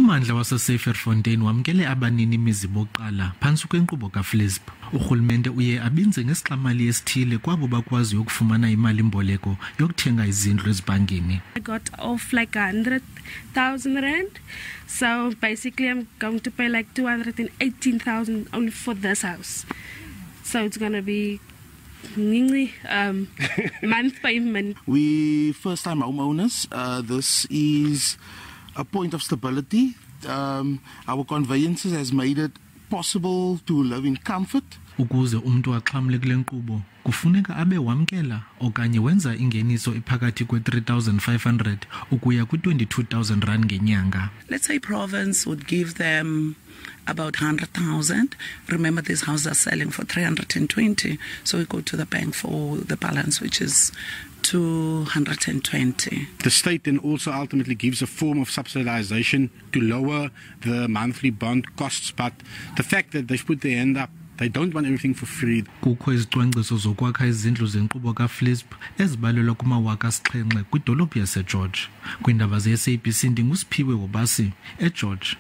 Ummandla waseSaferfontein wamkele abanini imizi bokuqala phantsi kwenkqubo ka-FLISP. Urhulumente uye abinze ngesixamali esithile kwabo bakwazi ukufumana imali-mboleko yokuthenga izindlu ezibhankini. I got off like 100,000 rand. So basically I'm going to pay like 218,000 only for this house. So it's going to be nearly month by month. We first-time homeowners. This is a point of stability. Our conveyances has made it possible to live in comfort. Ukuze umuntu axhamle kule nkqubo kufuneka abe wamkela okanye wenza ingeniso ephakathi kwe-3,500 ukuya kwi-22,000 rand ngenyanga. Let's say province would give them about 100,000. Remember, these houses are selling for 320, so we go to the bank for the balance, which is 220. The state then also ultimately gives a form of subsidization to lower the monthly bond costs, but the fact that they've put their hand up, they don't want everything for free. Kukho izicwangciso zokwakha izindlu zenkqubo ka-FLISP ezibalelwa kuma-7,000 kwidolophu yaseGeorge. Kwiindaba ze-SABC ndingusiphiwe wobasi eGeorge.